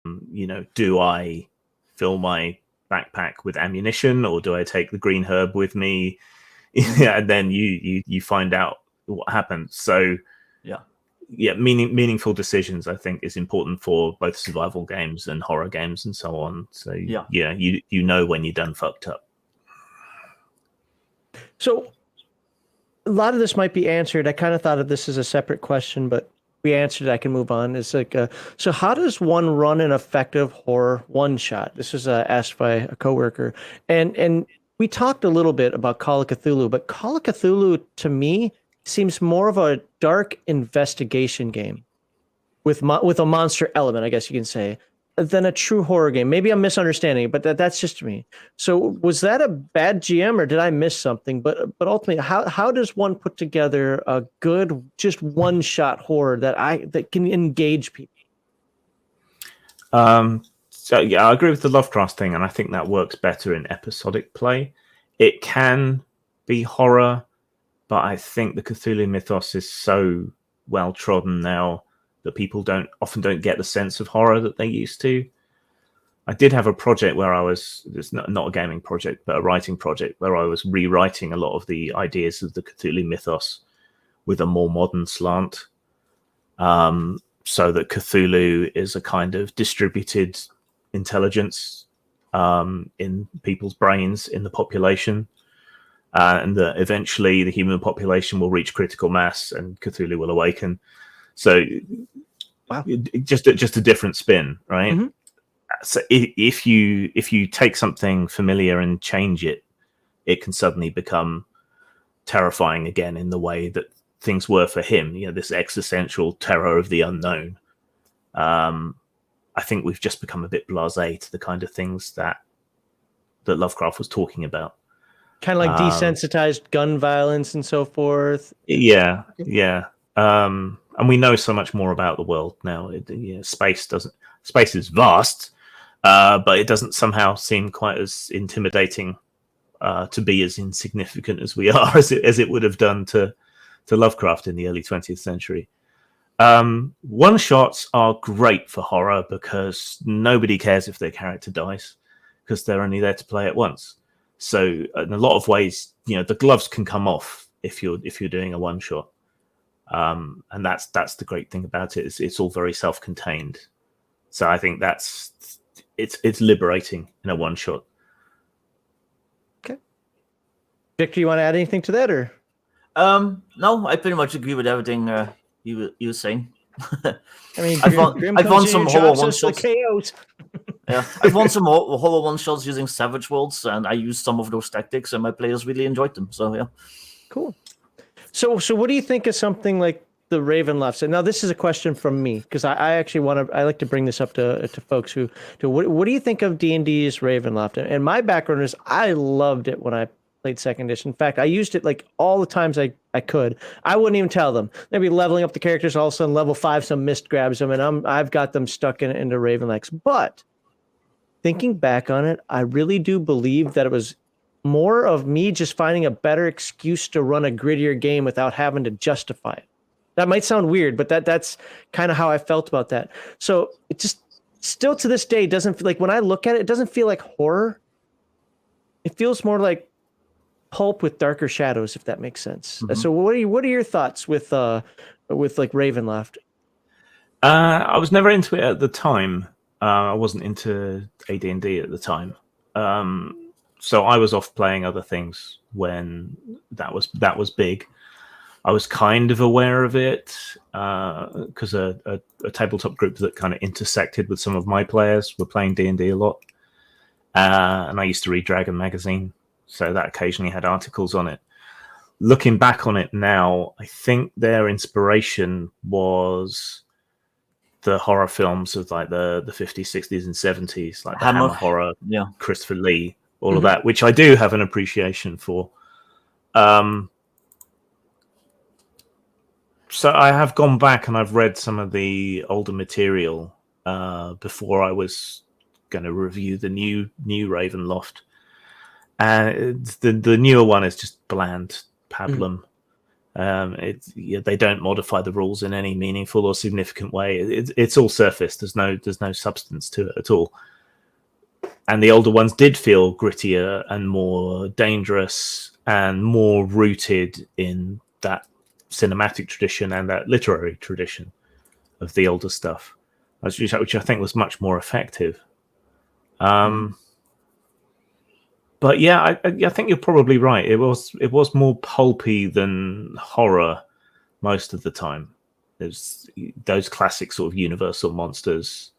Do I fill my backpack with ammunition, or do I take the green herb with me? And then you find out what happened. So meaningful decisions, I think, is important for both survival games and horror games and so on. So you know when you're done fucked up. So a lot of this might be answered. I kind of thought of this as a separate question, but we answered it. I can move on. It's like, so how does one run an effective horror one shot? This was asked by a coworker, and we talked a little bit about Call of Cthulhu, but Call of Cthulhu to me seems more of a dark investigation game with a monster element, I guess you can say, than a true horror game. Maybe I'm misunderstanding it, but that's just me. So was that a bad GM, or did I miss something? But ultimately, how does one put together a good, just one shot horror that can engage people? So yeah, I agree with the Lovecraft thing, and I think that works better in episodic play. It can be horror, but I think the Cthulhu mythos is so well trodden now that people often don't get the sense of horror that they used to. I did have a project where it's not a gaming project, but a writing project where I was rewriting a lot of the ideas of the Cthulhu mythos with a more modern slant. So that Cthulhu is a kind of distributed intelligence in people's brains in the population. And that eventually the human population will reach critical mass and Cthulhu will awaken. So just a different spin, right? Mm-hmm. So if you take something familiar and change it, it can suddenly become terrifying again in the way that things were for him. This existential terror of the unknown. I think we've just become a bit blasé to the kind of things that Lovecraft was talking about. Kind of like desensitized gun violence and so forth. Yeah. And we know so much more about the world now. Space is vast, but it doesn't somehow seem quite as intimidating to be as insignificant as we are as it would have done to Lovecraft in the early 20th century. One shots are great for horror because nobody cares if their character dies because they're only there to play it once. So in a lot of ways, the gloves can come off if you're doing a one shot. And that's the great thing about it. It's all very self-contained. So I think it's liberating in a one shot. Okay. Victor, you want to add anything to that, or? No, I pretty much agree with everything you were saying. I mean, I've won some horror one shots. Yeah, I've won some horror one shots using Savage Worlds, and I used some of those tactics, and my players really enjoyed them. So yeah, cool. So what do you think of something like the Ravenloft? And now this is a question from me because I actually I like to bring this up to folks who what do you think of D&D's Ravenloft? And my background is I loved it when I played second edition. In fact, I used it like all the times I could. I wouldn't even tell them. They'd be leveling up the characters. All of a sudden, level 5, some mist grabs them, and I've got them stuck into Ravenloft. But thinking back on it, I really do believe that it was more of me just finding a better excuse to run a grittier game without having to justify it. That might sound weird, but that's kind of how I felt about that. So it just still to this day doesn't feel like, when I look at it, it doesn't feel like horror. It feels more like pulp with darker shadows, if that makes sense. Mm-hmm. So what are your thoughts with like Ravenloft? I was never into it at the time. I wasn't into AD&D at the time. So I was off playing other things when that was big. I was kind of aware of it because a tabletop group that kind of intersected with some of my players were playing D&D a lot. And I used to read Dragon magazine, so that occasionally had articles on it. Looking back on it now, I think their inspiration was the horror films of like the 50s, 60s, and 70s, like the Hammer horror, Christopher Lee, all of that, which I do have an appreciation for. So I have gone back and I've read some of the older material before I was going to review the new Ravenloft. And the newer one is just bland pablum. They don't modify the rules in any meaningful or significant way. It's all surface. There's no substance to it at all. And the older ones did feel grittier and more dangerous and more rooted in that cinematic tradition and that literary tradition of the older stuff, which I think was much more effective. But yeah, I think you're probably right. It was more pulpy than horror most of the time. There's those classic sort of universal monsters,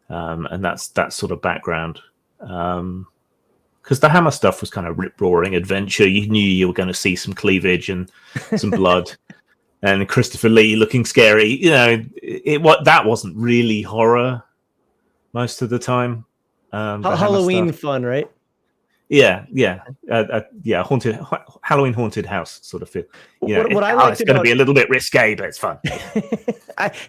and that sort of background. Because the Hammer stuff was kind of rip-roaring adventure. You knew you were going to see some cleavage and some blood, and Christopher Lee looking scary. That wasn't really horror most of the time. Halloween fun, right? Yeah. Halloween haunted house sort of feel. What I liked it's going to be a little bit risque, but it's fun.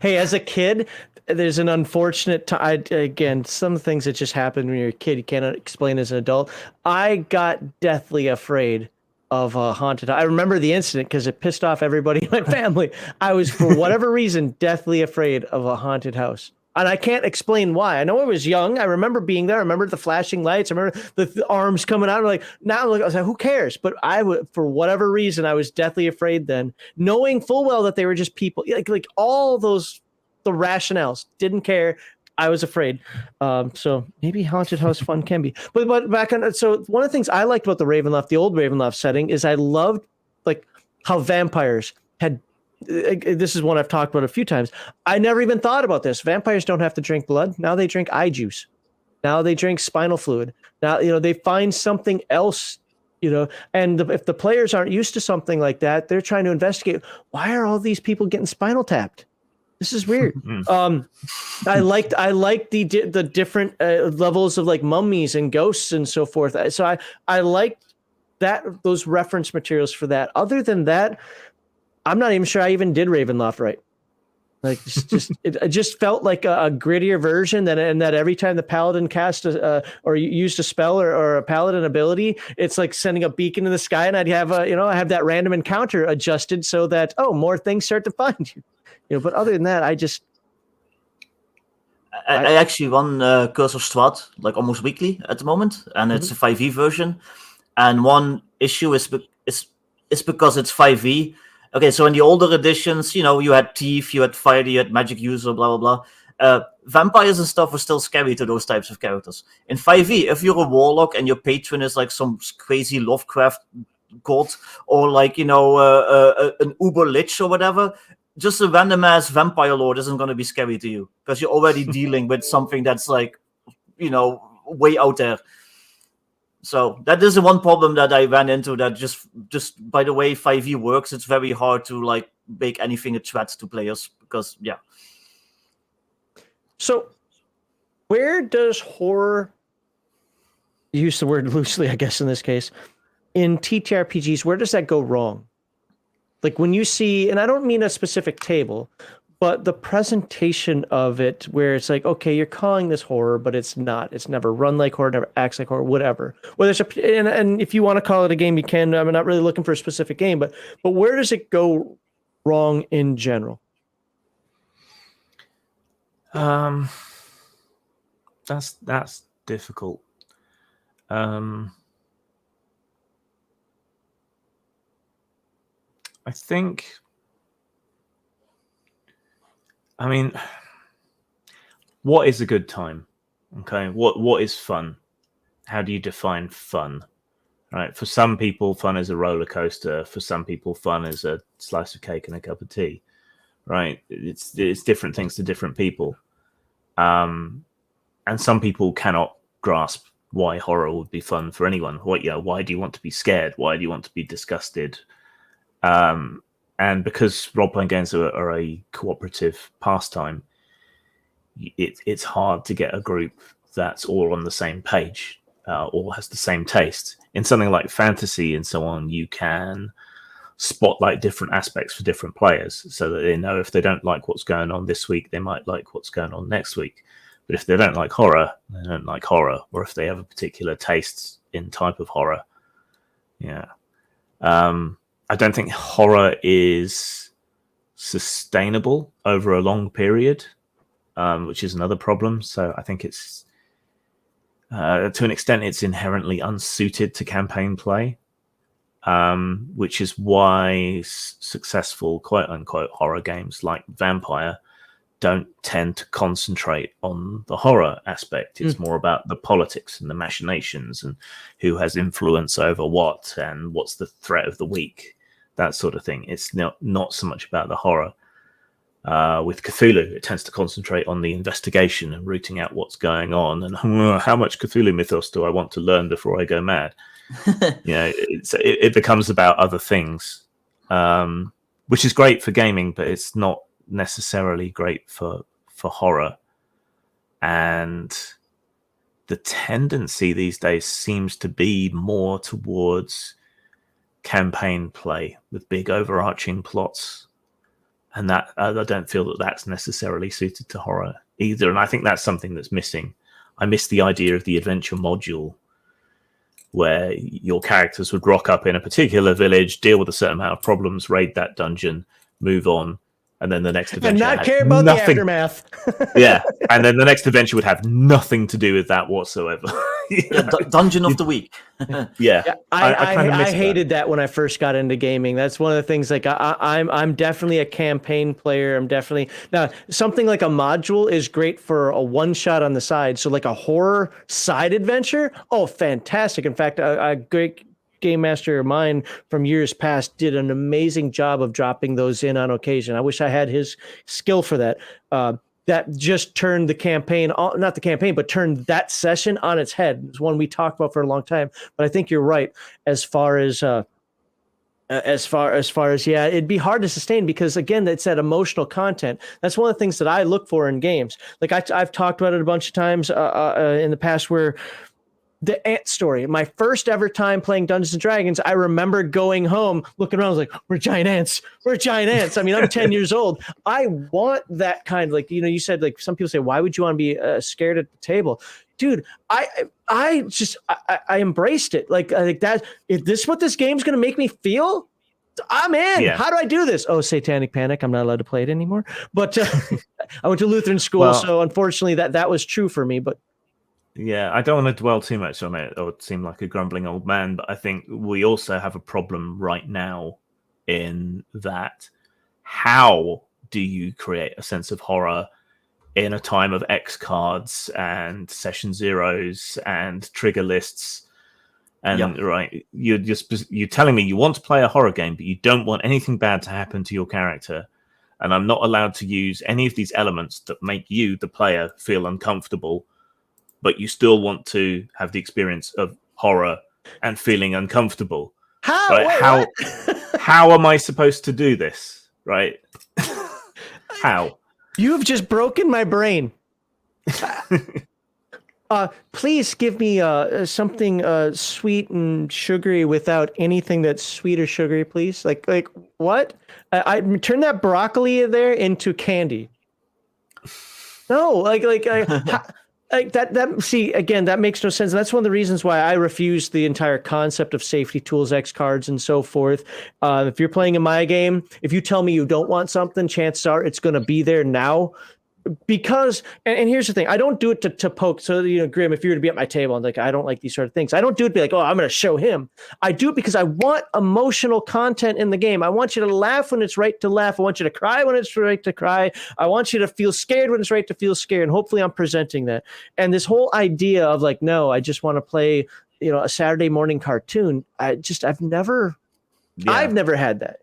Hey, as a kid, there's an unfortunate again, some things that just happen when you're a kid you cannot explain as an adult. I got deathly afraid of a haunted. I remember the incident because it pissed off everybody in my family. I was, for whatever reason, deathly afraid of a haunted house. And I can't explain why. I know I was young. I remember being there. I remember the flashing lights. I remember the arms coming out. Now I was like, who cares? But for whatever reason, I was deathly afraid then, knowing full well that they were just people. Like all those, the rationales, didn't care. I was afraid. So maybe haunted house fun can be. But back on. So one of the things I liked about the Ravenloft, the old Ravenloft setting, is I loved like how vampires had. This is one I've talked about a few times. I never even thought about this. Vampires don't have to drink blood. Now they drink eye juice. Now they drink spinal fluid. Now, they find something else, and if the players aren't used to something like that, they're trying to investigate, why are all these people getting spinal tapped? This is weird. I liked the different levels of like mummies and ghosts and so forth. So I liked those reference materials for that. Other than that, I'm not even sure I even did Ravenloft right. Like it just felt like a grittier version and that every time the paladin cast or used a spell or a paladin ability, it's like sending a beacon in the sky, and I'd have I have that random encounter adjusted so that more things start to find you. But other than that, I actually run Curse of Strahd like almost weekly at the moment, and it's a 5e version. And one issue is because it's 5e. Okay, so in the older editions, you had Thief, you had Fighter, you had Magic User, blah, blah, blah. Vampires and stuff were still scary to those types of characters. In 5e, if you're a warlock and your patron is like some crazy Lovecraft god, or like, an Uber Lich or whatever, just a random-ass vampire lord isn't going to be scary to you, because you're already dealing with something that's like, way out there. So that is the one problem that I ran into, that just by the way 5e works, it's very hard to like make anything a threat to players, because So where does horror, use the word loosely, I guess in this case, in TTRPGs, where does that go wrong? Like when you see, and I don't mean a specific table, but the presentation of it, where it's like, okay, you're calling this horror, but it's not. It's never run like horror, never acts like horror, whatever. Whether it's and if you want to call it a game, you can. I'm not really looking for a specific game, but where does it go wrong in general? That's difficult. I think. I mean, what is a good time? Okay, what is fun? How do you define fun? Right. For some people, fun is a roller coaster. For some people, fun is a slice of cake and a cup of tea. Right. It's different things to different people. And some people cannot grasp why horror would be fun for anyone. Why do you want to be scared? Why do you want to be disgusted? And because role-playing games are a cooperative pastime, it's hard to get a group that's all on the same page, all has the same taste. In something like fantasy and so on, you can spotlight different aspects for different players, so that they know if they don't like what's going on this week, they might like what's going on next week. But if they don't like horror, they don't like horror. Or if they have a particular taste in type of horror, I don't think horror is sustainable over a long period, which is another problem. So I think it's, to an extent, it's inherently unsuited to campaign play, which is why successful quote unquote horror games like Vampire don't tend to concentrate on the horror aspect. It's more about the politics and the machinations and who has influence over what and what's the threat of the week, that sort of thing. It's not so much about the horror. With Cthulhu, it tends to concentrate on the investigation and rooting out what's going on and how much Cthulhu mythos do I want to learn before I go mad. It becomes about other things, which is great for gaming, but it's not necessarily great for horror. And the tendency these days seems to be more towards campaign play with big overarching plots, and that I don't feel that that's necessarily suited to horror either. And I think that's something that's missing. I miss the idea of the adventure module where your characters would rock up in a particular village, deal with a certain amount of problems, raid that dungeon, move on, and then the next adventure and not care about the aftermath. Yeah, and then the next adventure would have nothing to do with that whatsoever. Dungeon of the week. Yeah, I hated that when I first got into gaming. That's one of the things. Like I'm definitely a campaign player. I'm definitely now something like a module is great for a one shot on the side. So like a horror side adventure. Oh, fantastic! In fact, a great game master of mine from years past did an amazing job of dropping those in on occasion. I wish I had his skill for that. That just turned the campaign, not the campaign, but turned that session on its head. It's one we talked about for a long time. But I think you're right as far as yeah, it'd be hard to sustain because again, it's that emotional content. That's one of the things that I look for in games. Like I've talked about it a bunch of times in the past where the ant story, my first ever time playing Dungeons and Dragons, I remember going home, looking around, I was like, we're giant ants. We're giant ants. I mean, I'm 10 years old. I want that kind of like, you said, like some people say, why would you want to be scared at the table? Dude, I embraced it. Like that. Is this what this game's going to make me feel? I'm in. Yeah. How do I do this? Oh, Satanic Panic. I'm not allowed to play it anymore. But I went to Lutheran school. So unfortunately that was true for me, but yeah, I don't want to dwell too much on it or seem like a grumbling old man, but I think we also have a problem right now in that how do you create a sense of horror in a time of X cards and session zeros and trigger lists? And right, you're telling me you want to play a horror game, but you don't want anything bad to happen to your character. And I'm not allowed to use any of these elements that make you, the player, feel uncomfortable, but you still want to have the experience of horror and feeling uncomfortable. How? Right? Wait, how am I supposed to do this? Right? How? You have just broken my brain. Please give me something sweet and sugary without anything that's sweet or sugary, please. Like what? I turn that broccoli there into candy. No, like that. See, again, that makes no sense. And that's one of the reasons why I refuse the entire concept of safety tools, X cards, and so forth. If you're playing in my game, if you tell me you don't want something, chances are it's going to be there now. Because, and here's the thing, I don't do it to poke. So, Grim, if you were to be at my table and like, I don't like these sort of things, I don't do it to be like, oh, I'm going to show him. I do it because I want emotional content in the game. I want you to laugh when it's right to laugh. I want you to cry when it's right to cry. I want you to feel scared when it's right to feel scared. And hopefully I'm presenting that. And this whole idea of like, no, I just want to play, a Saturday morning cartoon. I've never had that.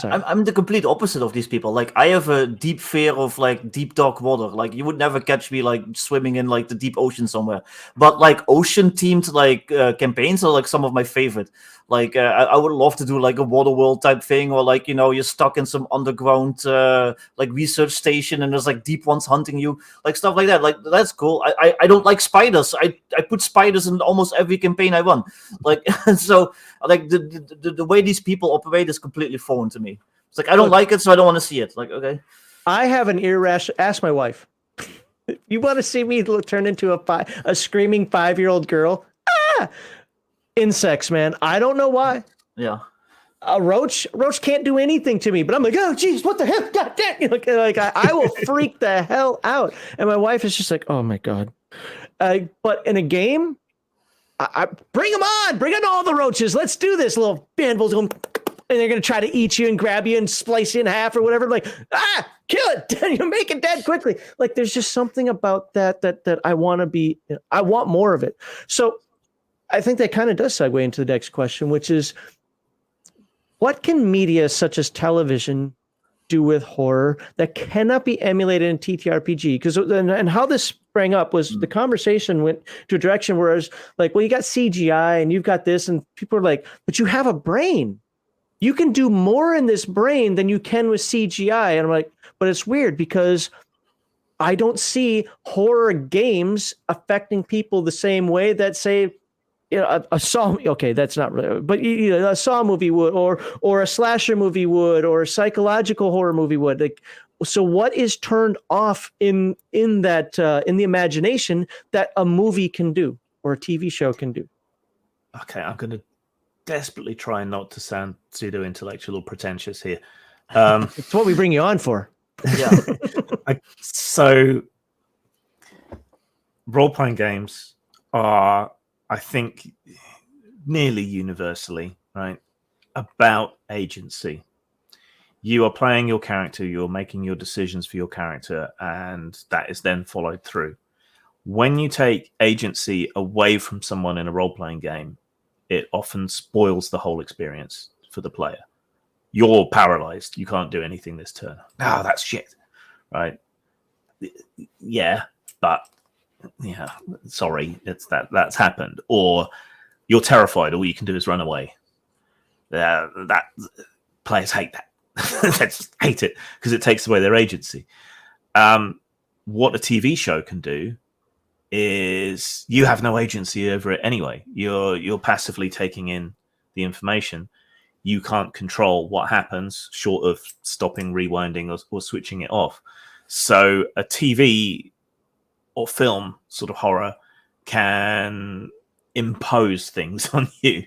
I'm the complete opposite of these people. Like, I have a deep fear of like deep dark water. Like, you would never catch me like swimming in like the deep ocean somewhere. But like ocean themed like campaigns are like some of my favorite. Like, I would love to do like a Waterworld type thing, or like you're stuck in some underground like research station and there's like deep ones hunting you, like stuff like that. Like, that's cool. I don't like spiders. I put spiders in almost every campaign I run. Like, so like the way these people operate is completely foreign to me. It's like I don't like it, so I don't want to see it. Like, okay, I have an irrational. Ask my wife. You want to see me turn into a screaming 5-year-old girl? Insects, man. I don't know why. Yeah. a roach can't do anything to me, but I'm like, oh geez, what the hell? God damn! You know, like I will freak the hell out. And my wife is just like, oh my God. But in a game, I bring them on, bring on all the roaches. Let's do this. Little anvils going, and they're gonna try to eat you and grab you and splice you in half or whatever. Like, kill it! You make it dead quickly. Like, there's just something about that I want to be. I want more of it. So, I think that kind of does segue into the next question, which is, what can media such as television do with horror that cannot be emulated in TTRPG? Because and how this sprang up was the conversation went to a direction where it's like, well, you got CGI and you've got this, and people are like, but you have a brain. You can do more in this brain than you can with CGI. And I'm like, but it's weird because I don't see horror games affecting people the same way that, say, a Saw, okay, that's not really, but a Saw movie would, or a slasher movie would, or a psychological horror movie would. Like, so what is turned off in that in the imagination that a movie can do or a TV show can do? Okay, I'm going to desperately try not to sound pseudo intellectual or pretentious here. It's what we bring you on for. Yeah. So, role-playing games are, I think, nearly universally, right, about agency. You are playing your character, you're making your decisions for your character, and that is then followed through. When you take agency away from someone in a role-playing game, it often spoils the whole experience for the player. You're paralyzed. You can't do anything this turn. Oh, that's shit, right? Yeah, but yeah, sorry, it's that's happened. Or you're terrified. All you can do is run away. That players hate that. They just hate it because it takes away their agency. What a TV show can do is you have no agency over it anyway. You're passively taking in the information. You can't control what happens short of stopping, rewinding, or switching it off. So a TV or film sort of horror can impose things on you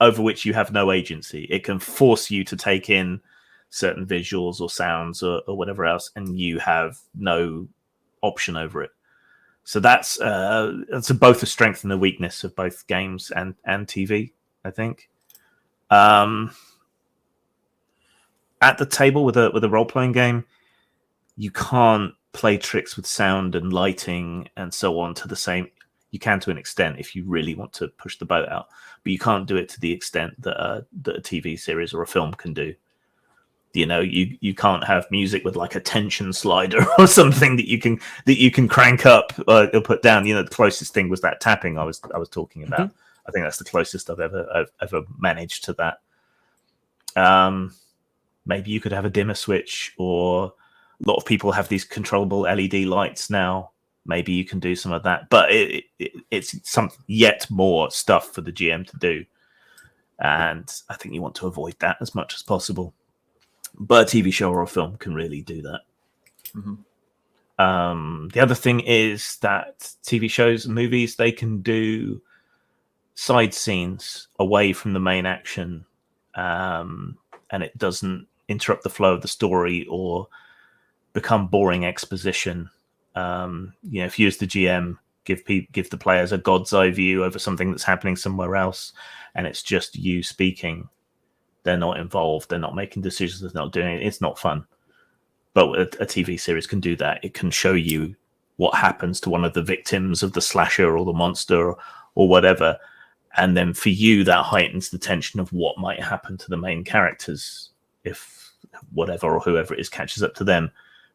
over which you have no agency. It can force you to take in certain visuals or sounds or whatever else, and you have no option over it. So that's both a strength and a weakness of both games and TV, I think. At the table with a role-playing game, you can't play tricks with sound and lighting and so on to the same. You can to an extent if you really want to push the boat out, but you can't do it to the extent that a TV series or a film can do. You know, you can't have music with like a tension slider or something that you can crank up or put down. You know, the closest thing was that tapping I was talking about. Mm-hmm. I think that's the closest I've ever managed to that. Maybe you could have a dimmer switch, or a lot of people have these controllable LED lights now. Maybe you can do some of that, but it's some yet more stuff for the GM to do, and I think you want to avoid that as much as possible. But a TV show or a film can really do that. Mm-hmm. The other thing is that TV shows and movies, they can do side scenes away from the main action, and it doesn't interrupt the flow of the story or become boring exposition. If you as the GM give the players a god's eye view over something that's happening somewhere else, and it's just you speaking, they're not involved, they're not making decisions, they're not doing it, it's not fun. But a TV series can do that. It can show you what happens to one of the victims of the slasher or the monster or whatever, and then for you that heightens the tension of what might happen to the main characters if whatever or whoever it is catches up to them.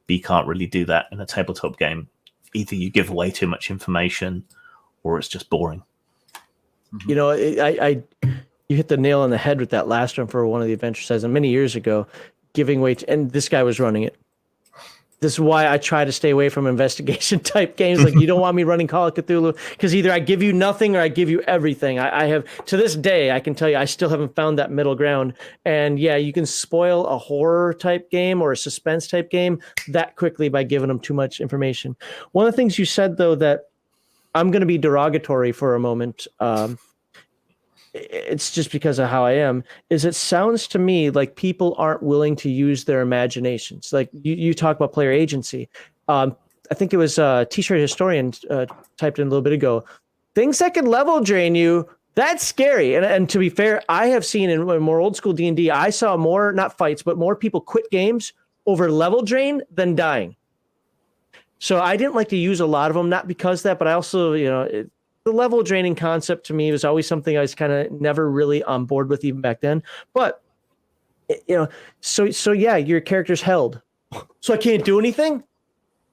But you can't really do that in a tabletop game. Either you give away too much information or it's just boring. You know, you hit the nail on the head with that last one for one of the Adventure Says, and many years ago, giving away and this guy was running it. This is why I try to stay away from investigation type games. Like, you don't want me running Call of Cthulhu, because either I give you nothing or I give you everything. I have, to this day, I can tell you, I still haven't found that middle ground. And yeah, you can spoil a horror type game or a suspense type game that quickly by giving them too much information. One of the things you said, though, that I'm going to be derogatory for a moment, it's just because of how I am, is it sounds to me like people aren't willing to use their imaginations. Like you talk about player agency. I think it was T-shirt historian typed in a little bit ago. Things that can level drain you, that's scary. And to be fair, I have seen in more old school D&D, I saw more, not fights, but more people quit games over level drain than dying. So I didn't like to use a lot of them, not because of that, but I also, the level draining concept to me was always something I was kind of never really on board with even back then. But, so yeah, your character's held. So I can't do anything?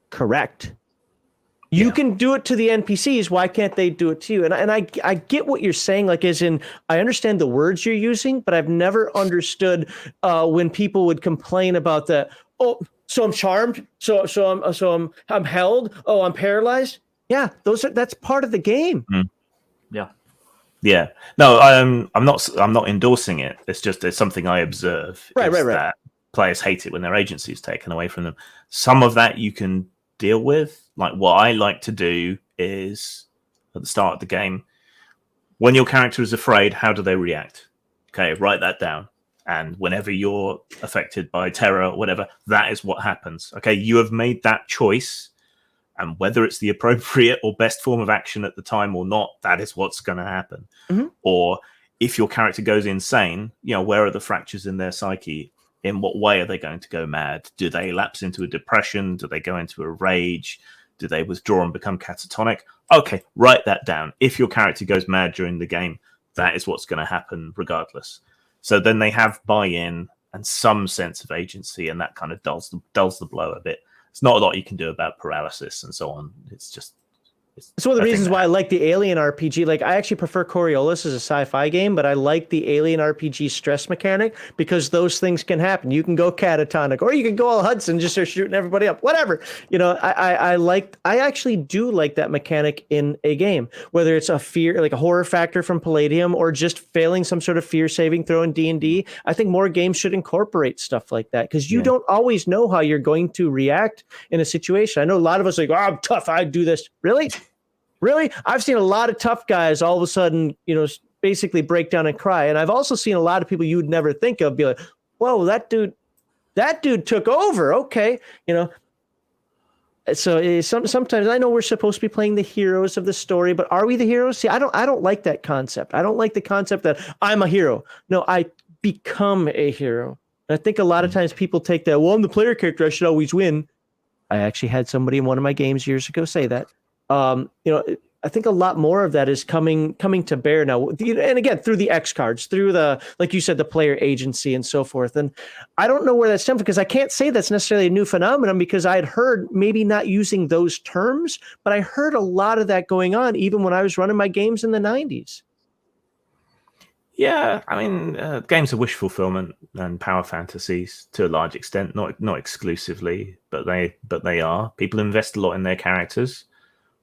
Correct. You can do it to the NPCs. Why can't they do it to you? And I get what you're saying, like as in, I understand the words you're using, but I've never understood when people would complain about that. Oh, so I'm charmed. So I'm held. Oh, I'm paralyzed. Yeah, that's part of the game. Mm. Yeah. No, I'm not endorsing it. It's something I observe. Right. That players hate it when their agency is taken away from them. Some of that you can deal with. Like what I like to do is at the start of the game, when your character is afraid, how do they react? Okay, write that down. And whenever you're affected by terror or whatever, that is what happens. Okay, you have made that choice. And whether it's the appropriate or best form of action at the time or not, that is what's going to happen. Mm-hmm. Or if your character goes insane, where are the fractures in their psyche? In what way are they going to go mad? Do they lapse into a depression? Do they go into a rage? Do they withdraw and become catatonic? Okay, write that down. If your character goes mad during the game, that is what's going to happen regardless. So then they have buy-in and some sense of agency, and that kind of dulls the blow a bit. It's not a lot you can do about paralysis and so on. It's one of the reasons why I like the Alien RPG. Like, I actually prefer Coriolis as a sci-fi game, but I like the Alien RPG stress mechanic because those things can happen. You can go catatonic, or you can go all Hudson, just start shooting everybody up. Whatever. I actually do like that mechanic in a game, whether it's a fear, like a horror factor from Palladium, or just failing some sort of fear saving throw in D&D. I think more games should incorporate stuff like that because you don't always know how you're going to react in a situation. I know a lot of us are like, oh, I'm tough, I do this. Really? I've seen a lot of tough guys all of a sudden, basically break down and cry. And I've also seen a lot of people you would never think of be like, whoa, that dude took over. Okay. So sometimes I know we're supposed to be playing the heroes of the story, but are we the heroes? See, I don't like that concept. I don't like the concept that I'm a hero. No, I become a hero. And I think a lot of times people take that, well, I'm the player character, I should always win. I actually had somebody in one of my games years ago say that. I think a lot more of that is coming to bear now. And again, through the X cards, through the, like you said, the player agency and so forth. And I don't know where that stems from because I can't say that's necessarily a new phenomenon because I had heard, maybe not using those terms, but I heard a lot of that going on even when I was running my games in the 90s. Yeah, I mean, games are wish fulfillment and power fantasies to a large extent, not exclusively, but they are. People invest a lot in their characters,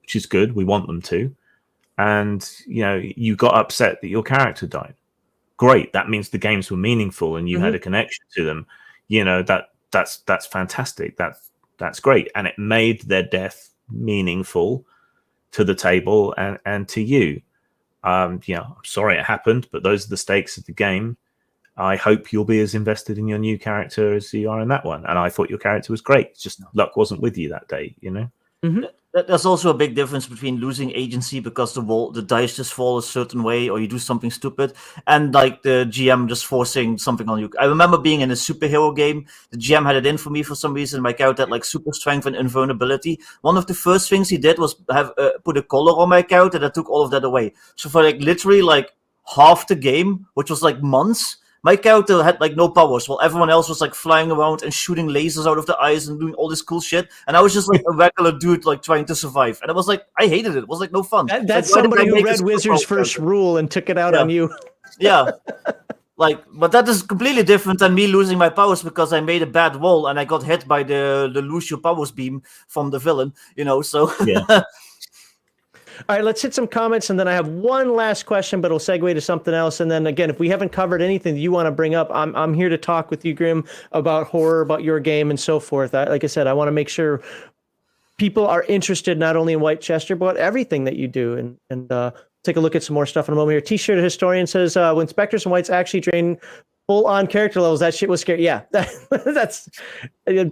which is good. We want them to. And, you got upset that your character died. Great. That means the games were meaningful and you had a connection to them. That's fantastic. That's great. And it made their death meaningful to the table and to you. I'm sorry it happened, but those are the stakes of the game. I hope you'll be as invested in your new character as you are in that one. And I thought your character was great. It's just luck wasn't with you that day, Mm-hmm. There's also a big difference between losing agency because the dice just fall a certain way or you do something stupid, and like the GM just forcing something on you. I remember being in a superhero game. The GM had it in for me for some reason. My character had like super strength and invulnerability. One of the first things he did was have put a collar on my character that took all of that away. So for like literally like half the game, which was like months, my character had like no powers, while everyone else was like flying around and shooting lasers out of the eyes and doing all this cool shit. And I was just like a regular dude, like trying to survive. And it was like, I hated it. It was like no fun. That's like, somebody who read Wizard's First Rule and took it out on you. Yeah. But that is completely different than me losing my powers because I made a bad roll and I got hit by the lose your powers beam from the villain, so. Yeah. All right, let's hit some comments, and then I have one last question, but it'll segue to something else. And then again, if we haven't covered anything that you want to bring up, I'm here to talk with you, Grim, about horror, about your game, and so forth. Like I said, I want to make sure people are interested not only in Wightchester, but everything that you do. And take a look at some more stuff in a moment here. T-shirt historian says when Spectres and Whites actually drain full-on character levels, that shit was scary. Yeah, that's.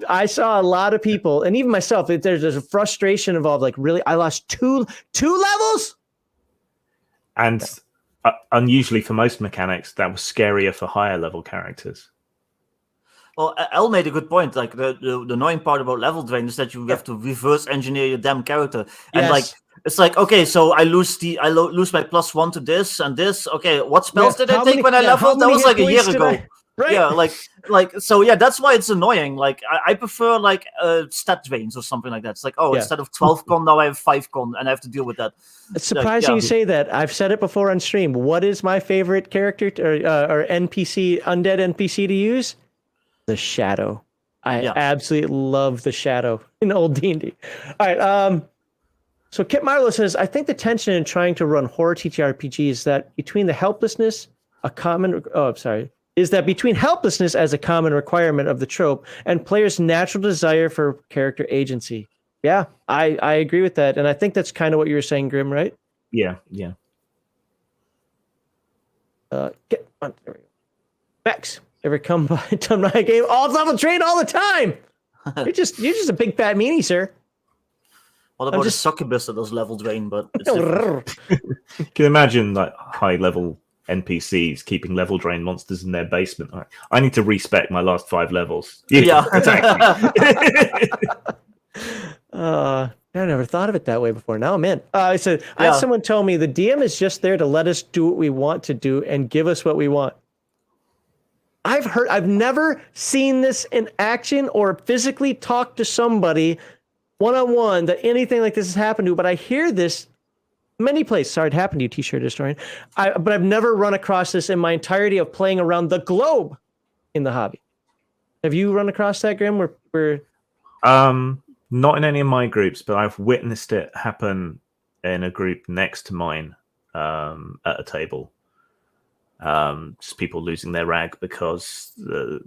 I saw a lot of people, and even myself. There's a frustration involved. Like, really, I lost two levels, and unusually for most mechanics, that was scarier for higher level characters. Well, El made a good point. Like the annoying part about level drain is that you have to reverse engineer your damn character, and Yes. like it's like, okay, so I lose my +1 to this and this. Okay, what spells did I take when I leveled? That was like a year ago. Right. Yeah, like so. Yeah, that's why it's annoying. Like I prefer like stat drains or something like that. It's like, oh, instead of 12 con, now I have 5 con, and I have to deal with that. It's surprising you say that. I've said it before on stream. What is my favorite character or NPC, undead NPC to use? The Shadow. I absolutely love the Shadow in old D&D. All right. So Kit Marlowe says, I think the tension in trying to run horror TTRPG is that between helplessness as a common requirement of the trope and players' natural desire for character agency. Yeah, I agree with that. And I think that's kind of what you were saying, Grim, right? Yeah. There we go. Bex, ever come by done my game? All level train all the time. You're just a big fat meanie, sir. What about a succubus that does level drain? But it's Can you imagine like high level NPCs keeping level drain monsters in their basement? Right. I need to respec my last 5 levels. Yeah. Exactly. I never thought of it that way before. Now I'm in. I had someone tell me the DM is just there to let us do what we want to do and give us what we want. I've never seen this in action or physically talked to somebody one-on-one that anything like this has happened to, but I hear this many places. Sorry, it happened to you, T-shirt historian. But I've never run across this in my entirety of playing around the globe in the hobby. Have you run across that, Grim? Not in any of my groups, but I've witnessed it happen in a group next to mine at a table. Just people losing their rag because the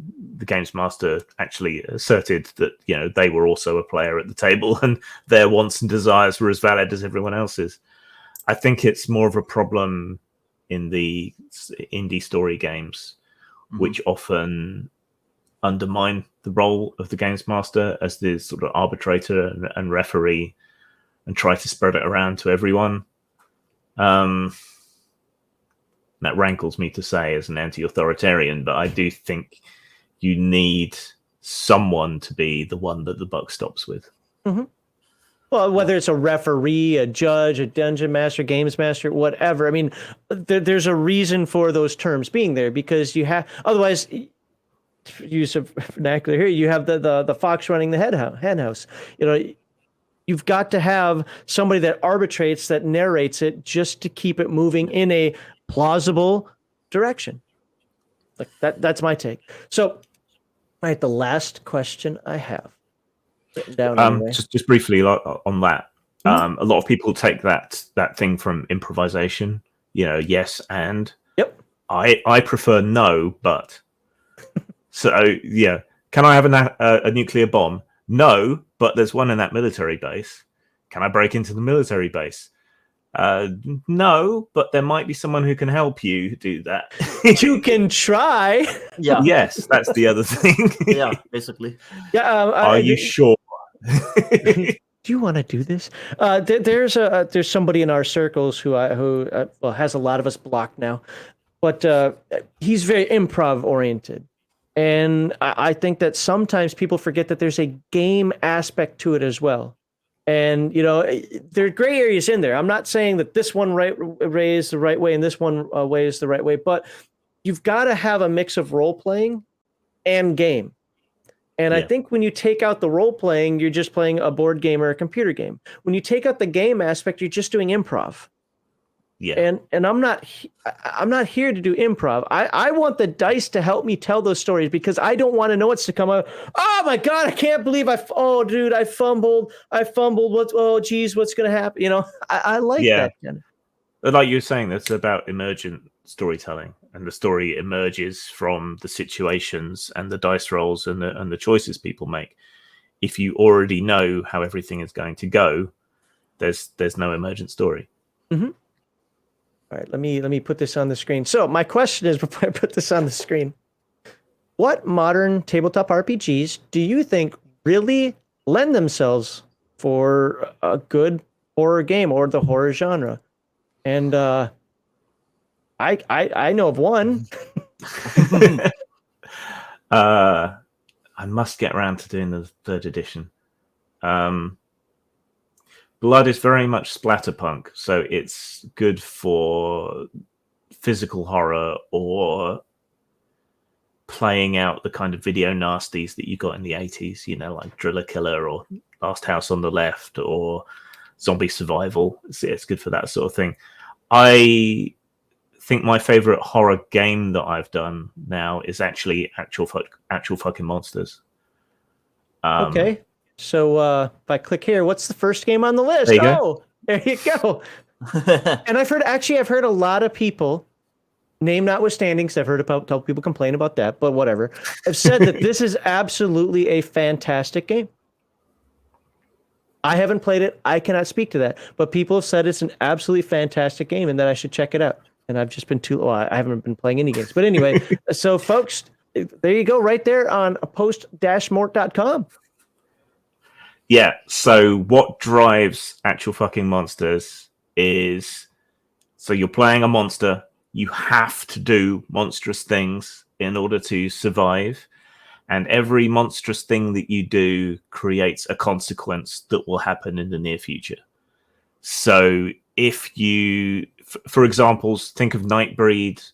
games master actually asserted that they were also a player at the table and their wants and desires were as valid as everyone else's. I think it's more of a problem in the indie story games, which often undermine the role of the games master as the sort of arbitrator and referee and try to spread it around to everyone. That rankles me to say as an anti-authoritarian, but I do think you need someone to be the one that the buck stops with. Mm-hmm. Well, whether it's a referee, a judge, a dungeon master, games master, whatever. I mean, there's a reason for those terms being there because you have, otherwise, use of vernacular here, you have the fox running the hen house. You've got to have somebody that arbitrates, that narrates it just to keep it moving in a plausible direction. Like that's my take. So, all right, the last question I have written down anyway. Just briefly on that. A lot of people take that thing from improvisation, yes and. Yep. I prefer no, but. So yeah, can I have a nuclear bomb? No, but there's one in that military base. Can I break into the military base? No, but there might be someone who can help you do that. You can try. Yeah. Yes, that's the other thing. Yeah, basically. Yeah. Are you sure? Do you want to do this? There's somebody in our circles who has a lot of us blocked now, but he's very improv oriented. And I think that sometimes people forget that there's a game aspect to it as well. And, there are gray areas in there. I'm not saying that this one way is the right way and this one way is the right way, but you've got to have a mix of role-playing and game. And I think when you take out the role-playing, you're just playing a board game or a computer game. When you take out the game aspect, you're just doing improv. Yeah. And I'm not here to do improv. I want the dice to help me tell those stories because I don't want to know what's to come out. Oh my God, I can't believe I fumbled. Geez, what's going to happen? I like that. Like you were saying, that's about emergent storytelling, and the story emerges from the situations and the dice rolls and the choices people make. If you already know how everything is going to go, there's no emergent story. Mm-hmm. All right, let me put this on the screen. So my question is, before I put this on the screen, what modern tabletop RPGs do you think really lend themselves for a good horror game or the horror genre? And I know of one. I must get around to doing the 3rd edition. Blood is very much splatterpunk, so it's good for physical horror or playing out the kind of video nasties that you got in the 80s, you know, like Driller Killer or Last House on the Left or Zombie Survival. It's good for that sort of thing. I think my favorite horror game that I've done now is actually actual fucking monsters. Okay. So if I click here, what's the first game on the list? There you go. There you go. And I've heard a lot of people, name notwithstanding, because I've heard about people complain about that, but whatever, have said that this is absolutely a fantastic game. I haven't played it. I cannot speak to that, but people have said it's an absolutely fantastic game and that I should check it out. And I've just been I haven't been playing any games. But anyway, so folks, there you go, right there on post-mort.com. Yeah, so what drives actual fucking monsters is, so you're playing a monster, you have to do monstrous things in order to survive, and every monstrous thing that you do creates a consequence that will happen in the near future. So if you, for examples, think of Nightbreed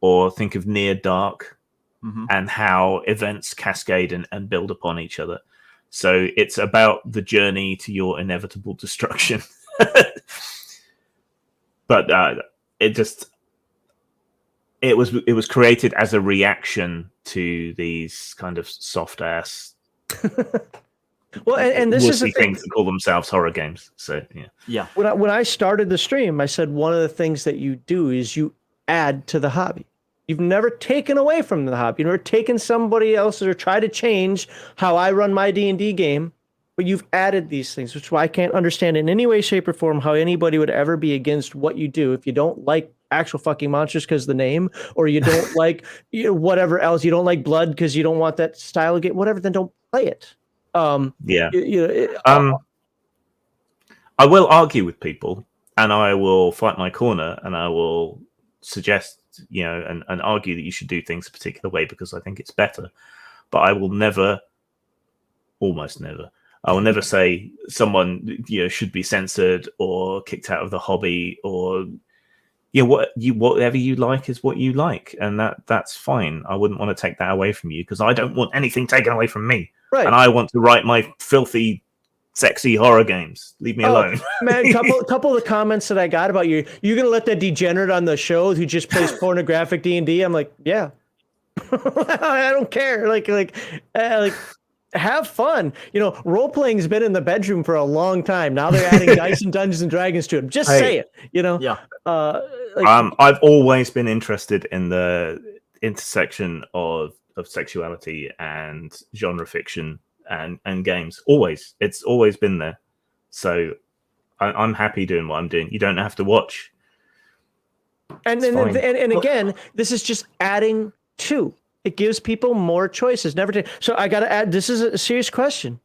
or think of Near Dark, and how events cascade and build upon each other. So it's about the journey to your inevitable destruction. But it was created as a reaction to these kind of soft ass well, and this is the thing, things that call themselves horror games. So yeah. When I started the stream, I said one of the things that you do is you add to the hobby. You've never taken away from the hobby. You've never taken somebody else's or try to change how I run my D&D game, but you've added these things, which is why I can't understand in any way, shape, or form how anybody would ever be against what you do if you don't like actual fucking monsters because of the name, or you don't like whatever else. You don't like blood because you don't want that style of game, whatever, then don't play it. I will argue with people, and I will fight my corner, and I will suggest, and argue that you should do things a particular way because I think it's better. But I will never, almost never, I will never say someone should be censored or kicked out of the hobby, or whatever you like is what you like, and that's fine. I wouldn't want to take that away from you because I don't want anything taken away from me. Right. And I want to write my filthy, sexy horror games. Leave me alone. Man, couple of the comments that I got about you're gonna let that degenerate on the show who just plays pornographic D&D. I'm like, yeah. I don't care. Like have fun. Role playing's been in the bedroom for a long time. Now they're adding dice and Dungeons and Dragons to it. Just say it. Yeah. I've always been interested in the intersection of sexuality and genre fiction and games. It's always been there. So I'm happy doing what I'm doing. You don't have to watch. And again, this is just adding to. It gives people more choices. So I got to add. This is a serious question.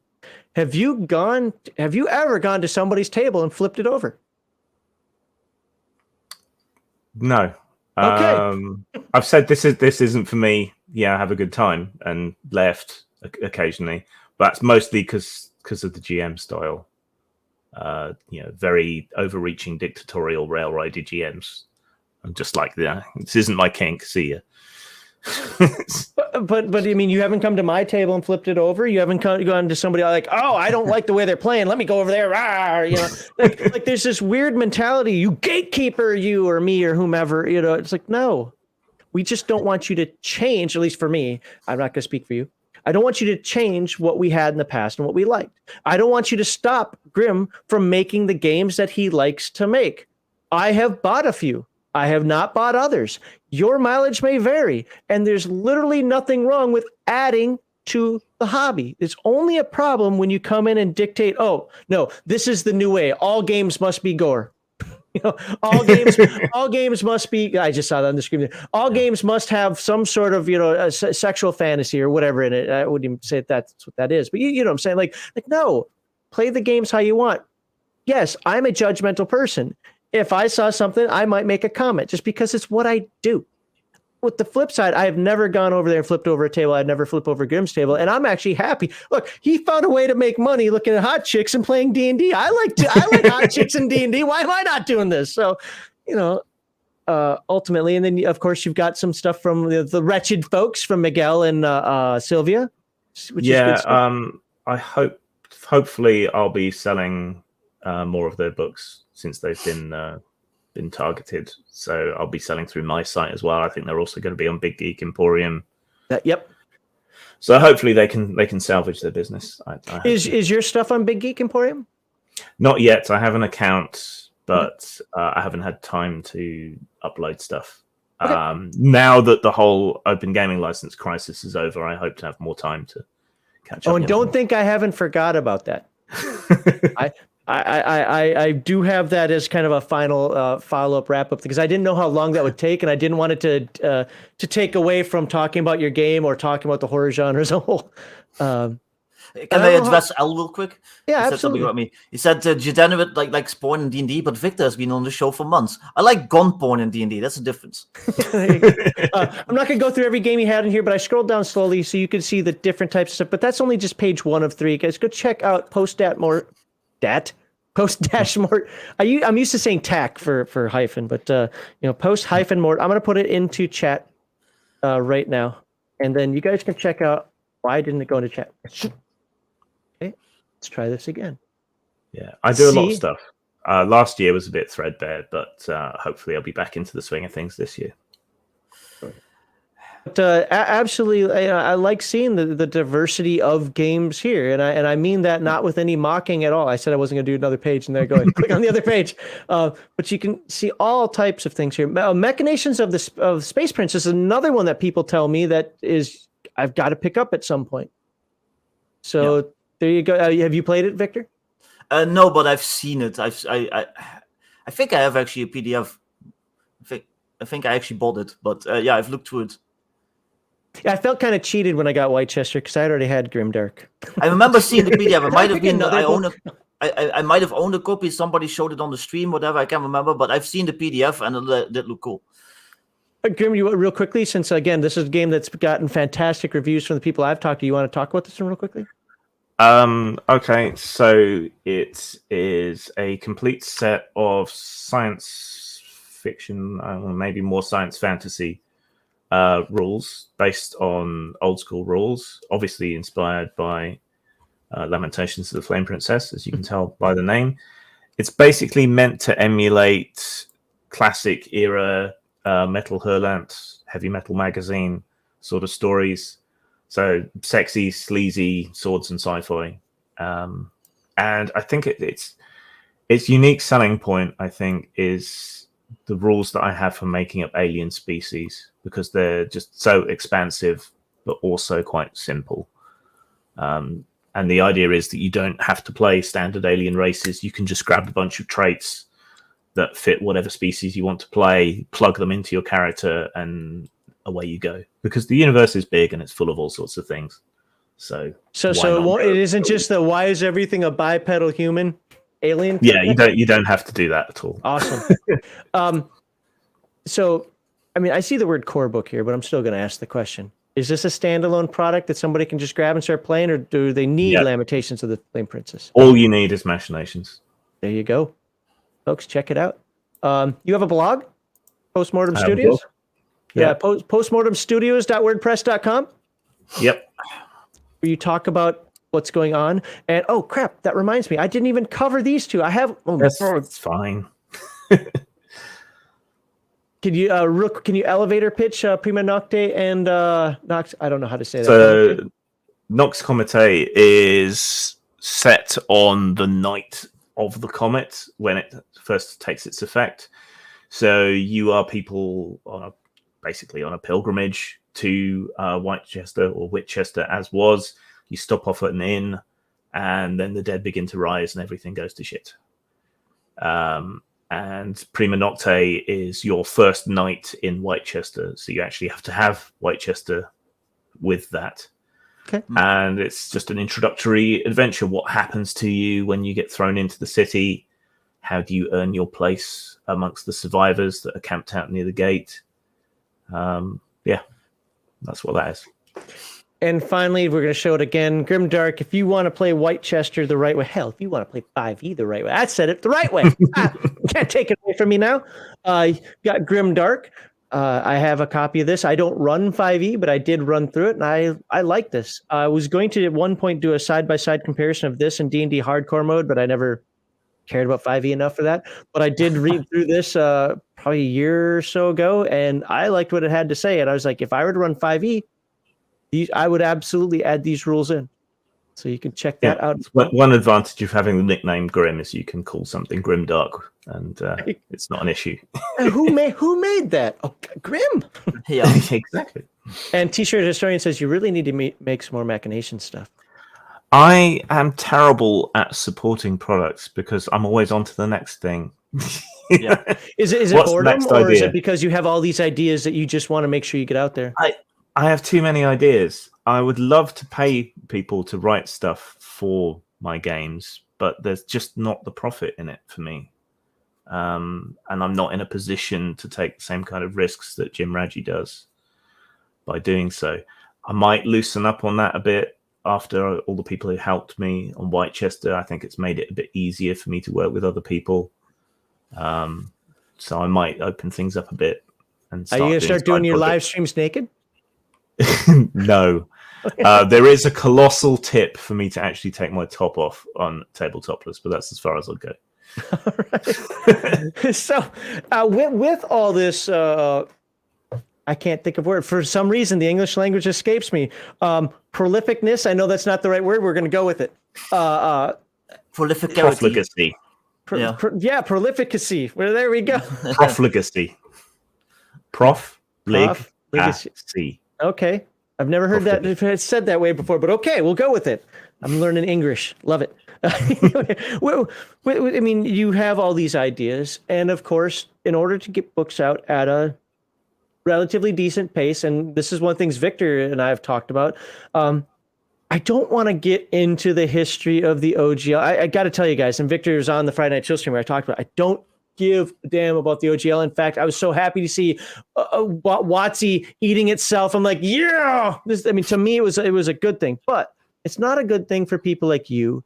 Have you ever gone to somebody's table and flipped it over? No. Okay. I've said this isn't for me. Yeah, I have a good time and left occasionally, but that's mostly because of the GM style. Very overreaching dictatorial railroady GMs. I'm just like, this isn't my kink. See ya. but I mean, you haven't come to my table and flipped it over. You haven't gone to somebody like, oh, I don't like the way they're playing. Let me go over there. Like there's this weird mentality. You gatekeeper, you or me or whomever. It's like, no, we just don't want you to change. At least for me, I'm not going to speak for you. I don't want you to change what we had in the past and what we liked. I don't want you to stop Grim from making the games that he likes to make. I have bought a few. I have not bought others. Your mileage may vary, and there's literally nothing wrong with adding to the hobby. It's only a problem when you come in and dictate, oh, no, this is the new way. All games must be gore. You know, all games must be. I just saw that on the screen. All games must have some sort of, a sexual fantasy or whatever in it. I wouldn't even say that's what that is, but you know what I'm saying? Like no, play the games how you want. Yes, I'm a judgmental person. If I saw something, I might make a comment just because it's what I do. With the flip side, I have never gone over there and flipped over a table. I've never flipped over Grim's table, and I'm actually happy. Look, he found a way to make money looking at hot chicks and playing D&D. I like hot chicks and D&D. Why am I not doing this? So, ultimately, and then of course you've got some stuff from the wretched folks from Miguel and Sylvia. Which is good stuff. I hopefully I'll be selling more of their books since they've been targeted, so I'll be selling through my site as well. I think they're also going to be on Big Geek Emporium. Yep. So hopefully they can salvage their business. Is your stuff on Big Geek Emporium? Not yet. I have an account, but I haven't had time to upload stuff. Okay. Now that the whole open gaming license crisis is over, I hope to have more time to catch up. Oh, and don't think I haven't forgot about that. I do have that as kind of a final follow-up wrap-up because I didn't know how long that would take, and I didn't want it to take away from talking about your game or talking about the horror genre as a whole. Can I address Al real quick? Yeah, he said absolutely. something about me. He said degenerate likes porn in D&D, but Victor has been on the show for months. I like gun porn in D&D. That's the difference. I'm not going to go through every game he had in here, but I scrolled down slowly so you could see the different types of stuff. But that's only just page 1 of 3. Guys, go check out Post-Mort. I'm used to saying tack for hyphen, but post-mort. I'm going to put it into chat right now, and then you guys can check out why didn't it go into chat. Okay, let's try this again. Yeah, I do a lot of stuff. Last year was a bit threadbare, but hopefully I'll be back into the swing of things this year. But absolutely, I like seeing the diversity of games here, and I mean that not with any mocking at all. I said I wasn't going to do another page, and there going click on the other page. But you can see all types of things here. Machinations of Space Prince is another one that people tell me that is I've got to pick up at some point. So there you go. Have you played it, Victor? No, but I've seen it. I think I have actually a PDF. I think I actually bought it, but I've looked through it. Yeah, I felt kind of cheated when I got Wightchester because I had already had Grimdark. I remember seeing the PDF. It might have been I might have owned a copy. Somebody showed it on the stream, whatever. I can't remember, but I've seen the PDF and it did look cool. Grim, real quickly, since again this is a game that's gotten fantastic reviews from the people I've talked to. You want to talk about this one real quickly? Okay, so it is a complete set of science fiction, maybe more science fantasy rules based on old school rules, obviously inspired by Lamentations of the Flame Princess, as you can tell by the name. It's basically meant to emulate classic era Metal Hurlant, heavy metal magazine sort of stories. So sexy, sleazy swords and sci-fi. And I think its unique selling point, I think, is the rules that I have for making up alien species, because they're just so expansive, but also quite simple. And the idea is that you don't have to play standard alien races. You can just grab a bunch of traits that fit whatever species you want to play, plug them into your character, and away you go. Because the universe is big and it's full of all sorts of things. So it isn't just the why is everything a bipedal human alien? Yeah, you don't have to do that at all. Awesome. So, I mean, I see the word core book here, but I'm still going to ask the question. Is this a standalone product that somebody can just grab and start playing, or do they need Lamentations of the Flame Princess? All you need is Machinations. There you go. Folks, check it out. You have a blog? Post Mortem Studios? Yeah, postmortemstudios.wordpress.com. Yep. Where you talk about what's going on. And oh crap, that reminds me, I didn't even cover these two. I have. That's fine. Can you elevator pitch Prima Nocte and Nox? I don't know how to say that. So Nox Comete is set on the night of the comet when it first takes its effect. So you are people basically on a pilgrimage to Wightchester or Wightchester as was. You stop off at an inn, and then the dead begin to rise and everything goes to shit. and Prima Nocte is your first night in Wightchester, so you actually have to have Wightchester with that. Okay. And it's just an introductory adventure. What happens to you when you get thrown into the city? How do you earn your place amongst the survivors that are camped out near the gate? Yeah, that's what that is. And finally, we're going to show it again. Grimdark, if you want to play Wightchester the right way, hell, if you want to play 5e the right way, I said it the right way. Can't take it away from me now. You got Grimdark. I have a copy of this. I don't run 5e, but I did run through it, and I like this. I was going to, at one point, do a side-by-side comparison of this and D&D hardcore mode, but I never cared about 5e enough for that. But I did read through this probably a year or so ago, and I liked what it had to say. And I was like, if I were to run 5e, I would absolutely add these rules in. So you can check that out. One advantage of having the nickname Grim is you can call something Grimdark, and it's not an issue. Who made that? Oh, Grim. Yeah, Exactly. And T-shirt Historian says you really need to make some more machination stuff. I am terrible at supporting products because I'm always on to the next thing. yeah. Is it What's the boredom, next or is idea? it because you have all these ideas that you just want to make sure you get out there? I have too many ideas. I would love to pay people to write stuff for my games, but there's just not the profit in it for me. And I'm not in a position to take the same kind of risks that Jim Raji does by doing so. I might loosen up on that a bit after all the people who helped me on Wightchester. I think it's made it a bit easier for me to work with other people. So I might open things up a bit. And Are you going to start doing your live projects. streams naked? No. There is a colossal tip for me to actually take my top off on Tabletopless, but that's as far as I'll go. All right. So with all this, I can't think of word. For some reason, the English language escapes me. Prolificness, I know that's not the right word. We're going to go with it. Prolificity. Profligacy. Prolificacy. Well, there we go. Profligacy. Profligacy. Okay. I've never heard that it's said that way before, but okay, we'll go with it. I'm learning English. Love it. Well, I mean, you have all these ideas, and of course, in order to get books out at a relatively decent pace, and this is one of the things Victor and I have talked about, I don't want to get into the history of the OGL. I got to tell you guys, and Victor was on the Friday Night Chill stream where I talked about it, I don't give a damn about the OGL. In fact, I was so happy to see WotC eating itself. I'm like, yeah! To me, it was a good thing. But it's not a good thing for people like you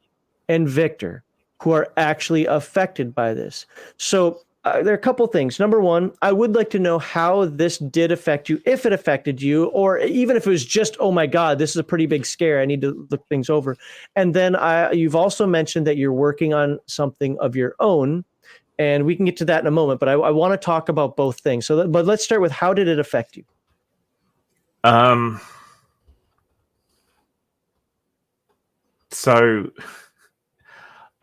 and Victor who are actually affected by this. So there are a couple things. Number one, I would like to know how this did affect you, if it affected you, or even if it was just, oh my God, this is a pretty big scare. I need to look things over. And then you've also mentioned that you're working on something of your own, and we can get to that in a moment, but I want to talk about both things. But let's start with, how did it affect you? So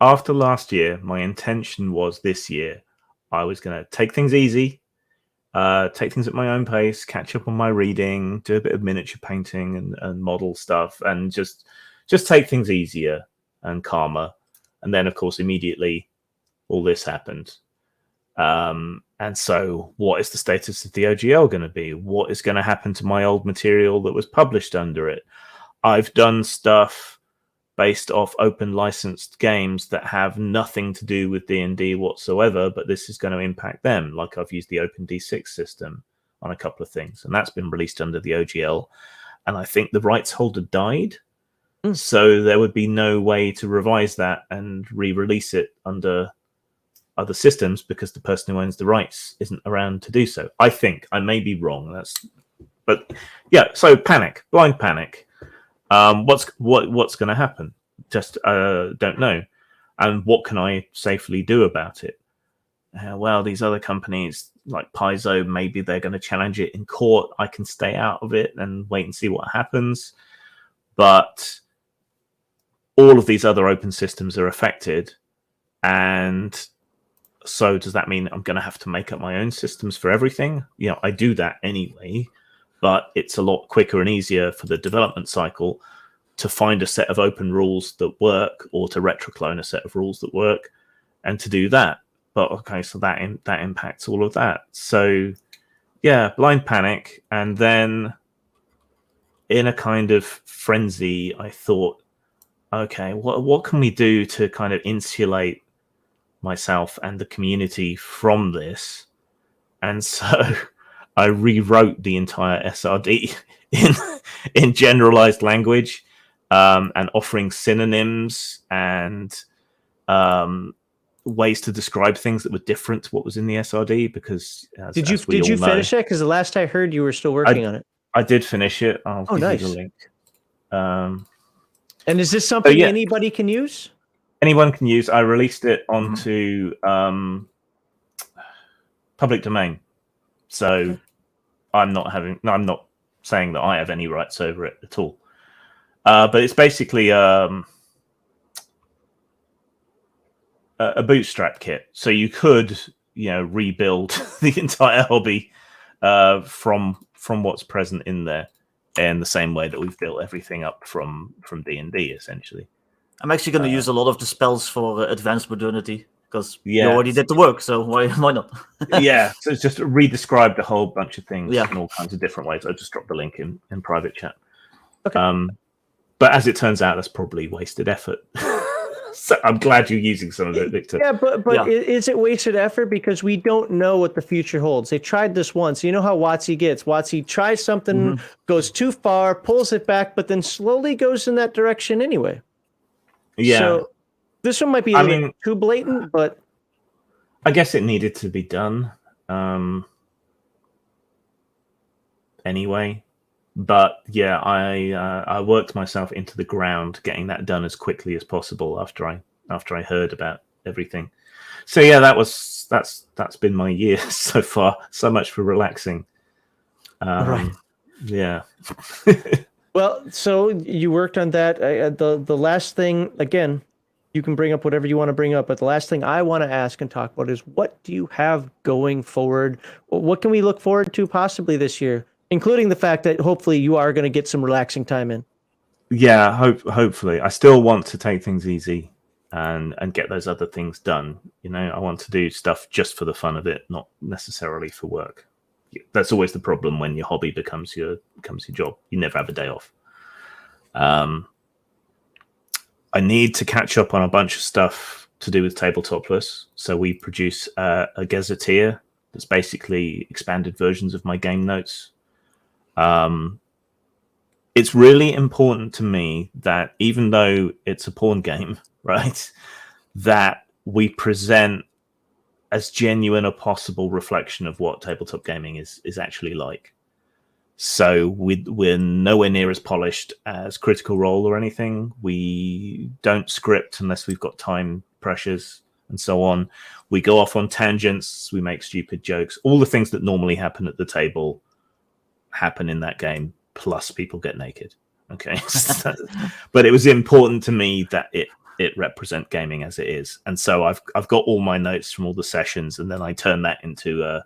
after last year, my intention was this year, I was going to take things easy, take things at my own pace, catch up on my reading, do a bit of miniature painting and model stuff, and just take things easier and calmer. And then, of course, immediately all this happened. And so what is the status of the OGL going to be? What is going to happen to my old material that was published under it? I've done stuff based off open licensed games that have nothing to do with D&D whatsoever, but this is going to impact them. Like, I've used the Open D6 system on a couple of things, and that's been released under the OGL. And I think the rights holder died. So there would be no way to revise that and re-release it under other systems because the person who owns the rights isn't around to do so. I think. I may be wrong. But yeah, so panic, blind panic. What's going to happen? Just don't know. And what can I safely do about it? Well, these other companies like Paizo, maybe they're going to challenge it in court. I can stay out of it and wait and see what happens. But all of these other open systems are affected. And so does that mean I'm going to have to make up my own systems for everything? You know, I do that anyway, but it's a lot quicker and easier for the development cycle to find a set of open rules that work, or to retroclone a set of rules that work, and to do that. but okay, so that impacts all of that. So yeah, blind panic, and then in a kind of frenzy, I thought, okay, what can we do to kind of insulate myself and the community from this? And so I rewrote the entire SRD in generalized language, and offering synonyms and ways to describe things that were different to what was in the SRD. Because did you finish it? Because the last I heard, you were still working on it. I did finish it. I'll give nice. you the link. And is this something anybody can use? Anyone can use. I released it onto public domain, so I'm not saying that I have any rights over it at all. But it's basically a bootstrap kit, so you could rebuild the entire hobby from what's present in there, in the same way that we've built everything up from D&D essentially. I'm actually going to use a lot of the spells for advanced modernity, because you already did the work, so why not? Yeah, so it's just re-described a whole bunch of things in all kinds of different ways. I just dropped the link in private chat. Okay. But as it turns out, that's probably wasted effort. So I'm glad you're using some of it, Victor. Yeah, but is it wasted effort? Because we don't know what the future holds. They tried this once. You know how WotC gets. WotC tries something, goes too far, pulls it back, but then slowly goes in that direction anyway. Yeah. So this one might be too blatant, but I guess it needed to be done anyway. But yeah, I worked myself into the ground getting that done as quickly as possible after I heard about everything. So yeah, that's been my year so far. So much for relaxing. Right. Yeah. Well, so you worked on that. The last thing, again, you can bring up whatever you want to bring up, but the last thing I want to ask and talk about is, what do you have going forward? What can we look forward to possibly this year, including the fact that hopefully you are going to get some relaxing time in? Yeah, hopefully. I still want to take things easy and get those other things done. I want to do stuff just for the fun of it, not necessarily for work. That's always the problem when your hobby becomes your job. You never have a day off. I need to catch up on a bunch of stuff to do with Tabletop Plus. So we produce a gazetteer that's basically expanded versions of my game notes. It's really important to me that even though it's a porn game, right, that we present as genuine a possible reflection of what tabletop gaming is actually like. So we're nowhere near as polished as Critical Role or anything. We don't script unless we've got time pressures and so on. We go off on tangents. We make stupid jokes. All the things that normally happen at the table happen in that game, plus people get naked. Okay. But it was important to me that it represent gaming as it is. And so I've got all my notes from all the sessions, and then I turn that into a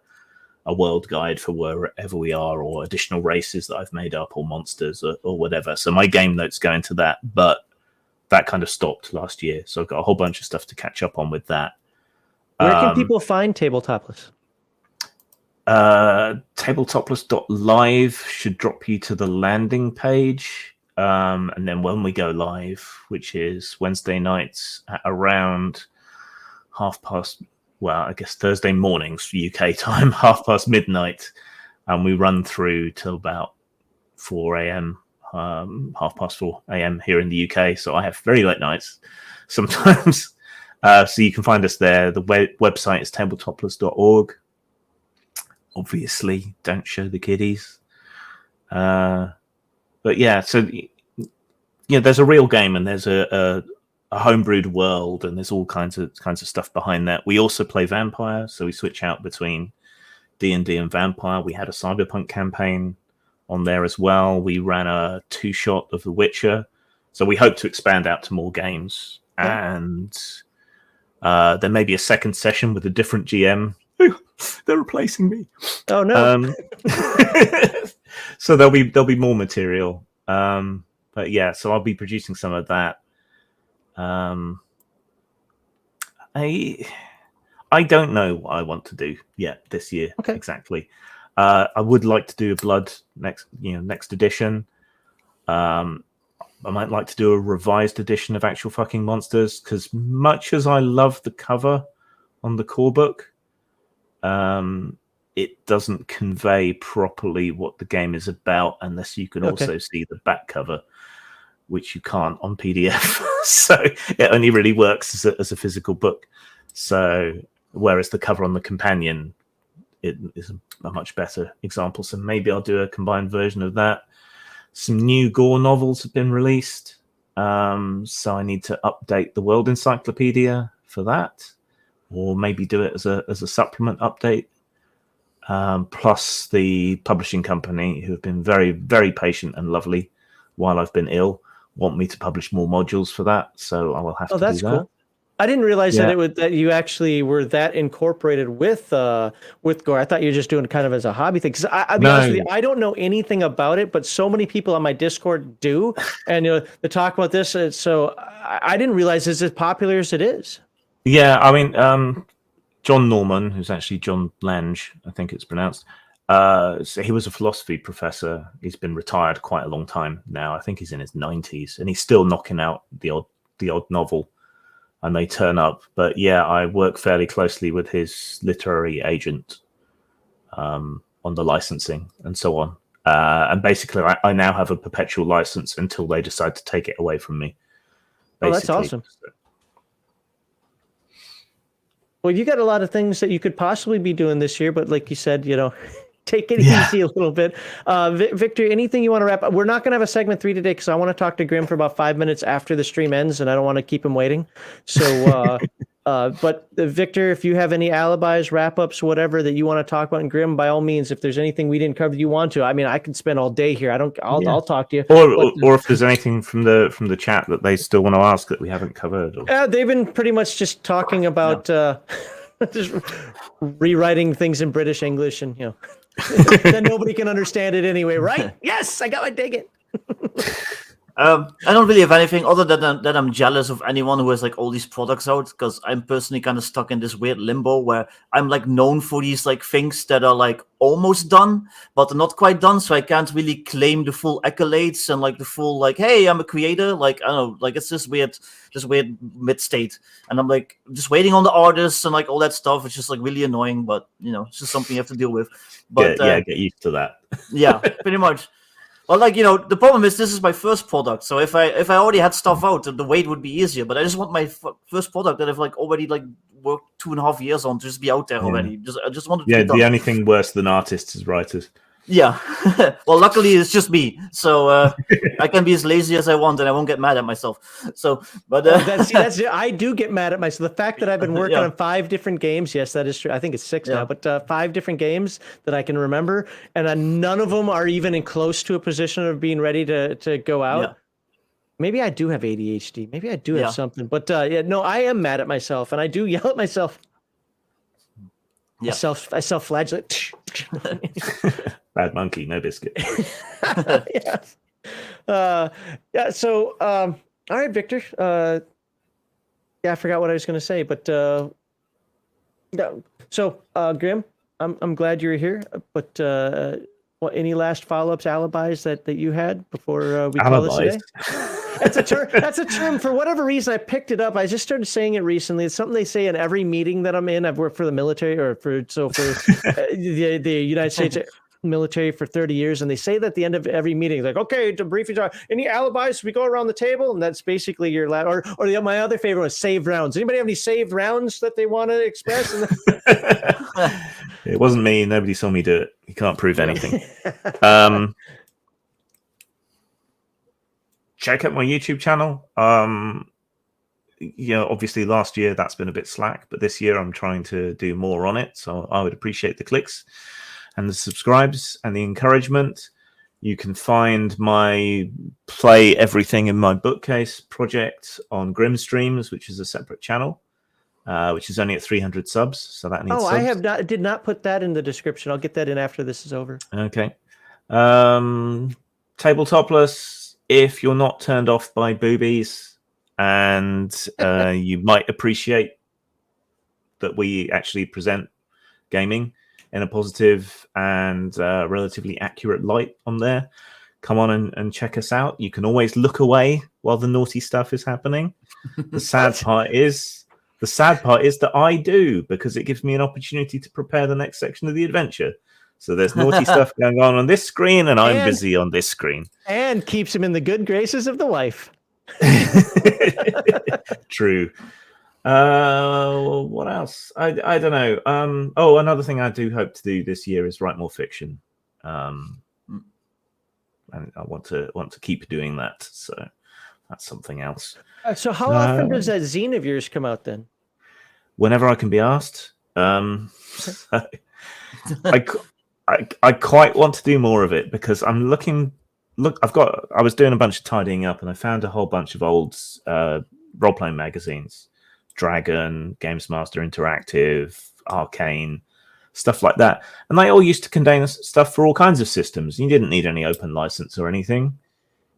world guide for wherever we are, or additional races that I've made up, or monsters, or whatever. So my game notes go into that, but that kind of stopped last year. So I've got a whole bunch of stuff to catch up on with that. Where can people find Tabletopless? Tabletopless.live should drop you to the landing page. And then when we go live, which is Wednesday nights at around Thursday mornings UK time, midnight, and we run through till about 4 a.m, 4:30 a.m. here in the UK. So I have very late nights sometimes. So you can find us there. The website is tabletopless.org. Obviously, don't show the kiddies. But yeah, so there's a real game, and there's a homebrewed world, and there's all kinds of stuff behind that. We also play Vampire, so we switch out between D&D and Vampire. We had a Cyberpunk campaign on there as well. We ran a 2-shot of The Witcher, so we hope to expand out to more games. Yeah. And there may be a second session with a different GM. They're replacing me. Oh no! So there'll be more material. But yeah, so I'll be producing some of that. I I don't know what I want to do yet this year. Okay. Exactly. I would like to do a Blood next edition. I might like to do a revised edition of Actual Fucking Monsters, because much as I love the cover on the core book, it doesn't convey properly what the game is about unless you can also see the back cover, which you can't on PDF. So it only really works as a physical book. So whereas the cover on the companion, it is a much better example. So maybe I'll do a combined version of that. Some new Gore novels have been released, so I need to update the World Encyclopedia for that, or maybe do it as a supplement update. Plus, the publishing company, who have been very, very patient and lovely while I've been ill, want me to publish more modules for that. So I will have to do that. Oh, that's cool. I didn't realize that you actually were that incorporated with Gore. I thought you were just doing it kind of as a hobby thing. Because I'll be honest with you, I don't know anything about it, but so many people on my Discord do, and they talk about this. So I didn't realize it's as popular as it is. Yeah, I mean, John Norman, who's actually John Lange, I think it's pronounced. So he was a philosophy professor. He's been retired quite a long time now. I think he's in his 90s, and he's still knocking out the odd novel. And they turn up. But yeah, I work fairly closely with his literary agent on the licensing and so on. And basically, I now have a perpetual license until they decide to take it away from me. Basically. Oh, that's awesome. Well, you got a lot of things that you could possibly be doing this year, but like you said, take it easy a little bit. Victor, anything you want to wrap up? We're not going to have a segment 3 today because I want to talk to Grim for about 5 minutes after the stream ends, and I don't want to keep him waiting. So, but Victor, if you have any alibis, wrap-ups, whatever that you want to talk about, and Grim, by all means, if there's anything we didn't cover you want to, I mean, I could spend all day here. I'll talk to you. Or if there's anything from the chat that they still want to ask that we haven't covered. They've been pretty much just talking about just rewriting things in British English, and then nobody can understand it anyway, right? Yes, I got my dig it. I don't really have anything other than that I'm jealous of anyone who has like all these products out, because I'm personally kind of stuck in this weird limbo where I'm like known for these like things that are like almost done, but they're not quite done. So I can't really claim the full accolades and like the full like, hey, I'm a creator. Like, I don't know, like it's this weird mid state. And I'm like just waiting on the artists and like all that stuff. It's just like really annoying, but it's just something you have to deal with. But get used to that. Yeah, pretty much. Well, like, the problem is this is my first product. So if I already had stuff out, the wait would be easier. But I just want my first product that I've like already like worked 2.5 years on to just be out there already. I just want to the only thing worse than artists is writers. Yeah. Well, luckily it's just me, so I can be as lazy as I want, and I won't get mad at myself. So, but that's I do get mad at myself. The fact that I've been working on 5 different games, yes, that is true. I think it's 6 now, but 5 different games that I can remember, and none of them are even in close to a position of being ready to go out. Yeah. Maybe I do have ADHD. Maybe I do have something. But no, I am mad at myself, and I do yell at myself. Yeah. I self-flagellate. Bad monkey, no biscuit. So, all right, Victor. I forgot what I was going to say, but so, Grim, I'm glad you're here. But any last follow-ups, alibis that you had before we call this today? That's a term. For whatever reason, I picked it up. I just started saying it recently. It's something they say in every meeting that I'm in. I've worked for the military, or for the United States military for 30 years, and they say that at the end of every meeting, like, okay, to brief each other, any alibis? We go around the table, and that's basically your my other favorite was saved rounds. Anybody have any saved rounds that they want to express? It wasn't me. Nobody saw me do it. You can't prove anything. Check out my YouTube channel. Obviously last year that's been a bit slack, but this year I'm trying to do more on it. So I would appreciate the clicks and the subscribes and the encouragement. You can find my Play Everything in My Bookcase project on Grim Streams, which is a separate channel, which is only at 300 subs. So that needs subs. I did not put that in the description. I'll get that in after this is over. Okay. Tabletopless. If you're not turned off by boobies, and you might appreciate that we actually present gaming in a positive and relatively accurate light on there. Come on and check us out. You can always look away while the naughty stuff is happening. The sad part is that I do, because it gives me an opportunity to prepare the next section of the adventure. So there's naughty stuff going on this screen, and I'm busy on this screen. And keeps him in the good graces of the wife. True. What else? I don't know. Another thing I do hope to do this year is write more fiction. And I want to keep doing that. So that's something else. So how often does that zine of yours come out then? Whenever I can be asked. I quite want to do more of it, because I'm looking. Look, I was doing a bunch of tidying up, and I found a whole bunch of old role-playing magazines: Dragon, Games Master Interactive, Arcane, stuff like that. And they all used to contain stuff for all kinds of systems. You didn't need any open license or anything.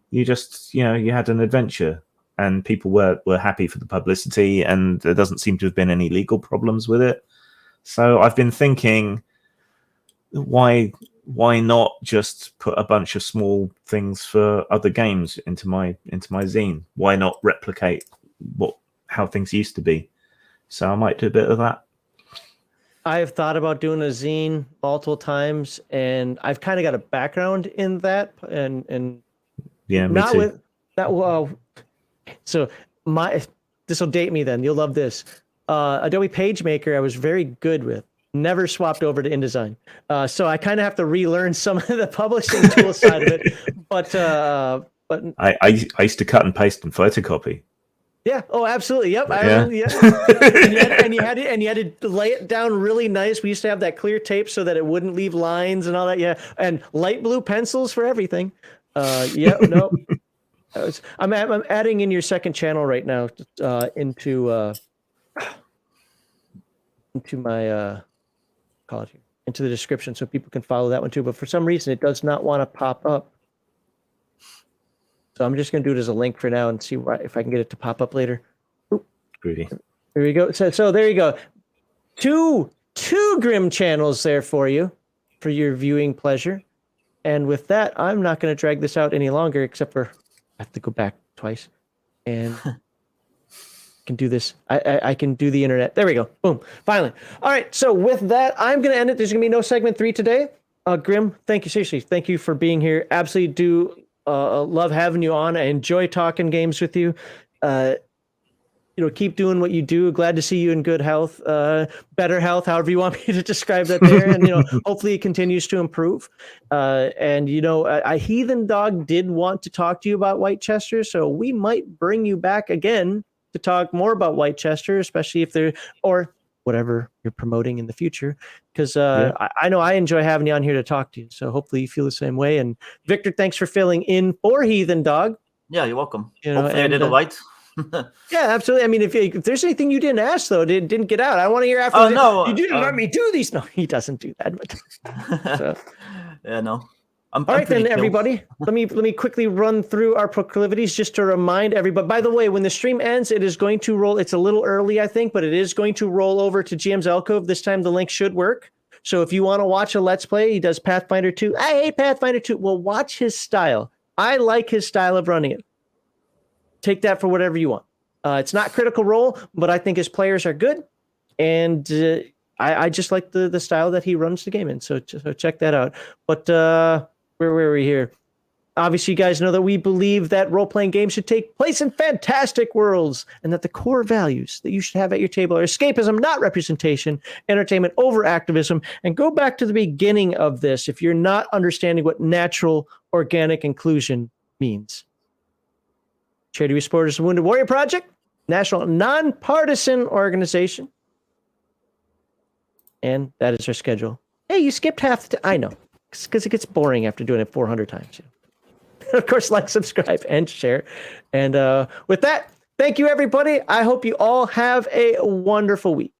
You just, you had an adventure, and people were happy for the publicity, and there doesn't seem to have been any legal problems with it. So I've been thinking, why not just put a bunch of small things for other games into my zine? Why not replicate how things used to be? So I might do a bit of that. I have thought about doing a zine multiple times, and I've kind of got a background in that, and yeah, me not too. With that. Well, so this will date me then. You'll love this. Adobe PageMaker, I was very good with. Never swapped over to InDesign. So I kind of have to relearn some of the publishing tool side of it. But I used to cut and paste and photocopy. Yeah. Oh, absolutely. Yep. Yeah. And you had to lay it down really nice. We used to have that clear tape so that it wouldn't leave lines and all that. Yeah. And light blue pencils for everything. Yeah. No. I'm adding in your second channel right now into my into the description, so people can follow that one too. But for some reason, it does not want to pop up. So I'm just going to do it as a link for now and see if I can get it to pop up later. Groovy. There we go. So there you go. Two Grim channels there for you, for your viewing pleasure. And with that, I'm not going to drag this out any longer, except for I have to go back twice. And can do this. I can do the internet. There we go. Boom. Finally. All right. So with that, I'm going to end it. There's going to be no segment 3 today. Grim, thank you. Seriously. Thank you for being here. Absolutely do love having you on. I enjoy talking games with you. Keep doing what you do. Glad to see you in good health, better health, however you want me to describe that there. And, hopefully it continues to improve. A Heathen Dog did want to talk to you about Wightchester, so we might bring you back again to talk more about Wightchester, especially if they're, or whatever you're promoting in the future. Because I know I enjoy having you on here to talk to you. So hopefully you feel the same way. And Victor, thanks for filling in for Heathen Dog. Yeah, you're welcome. Hopefully I did all right. Yeah, absolutely. I mean, if there's anything you didn't ask, though, didn't get out, I want to hear after. No, you didn't let me do these. No, he doesn't do that. But, so. Yeah, no. All right, then, everybody. Let me quickly run through our proclivities just to remind everybody. By the way, when the stream ends, it is going to roll. It's a little early, I think, but it is going to roll over to GM's Alcove. This time, the link should work. So if you want to watch a Let's Play, he does Pathfinder 2. I hate Pathfinder 2. Well, watch his style. I like his style of running it. Take that for whatever you want. It's not Critical Role, but I think his players are good. And I just like the style that he runs the game in. So check that out. But where were we here? Obviously, you guys know that we believe that role-playing games should take place in fantastic worlds, and that the core values that you should have at your table are escapism, not representation, entertainment over activism. And go back to the beginning of this if you're not understanding what natural organic inclusion means. Charity We Support is the Wounded Warrior Project, national nonpartisan organization. And that is our schedule. Hey, you skipped half the time. I know, because it gets boring after doing it 400 times. Of course, like, subscribe, and share. And with that, thank you, everybody. I hope you all have a wonderful week.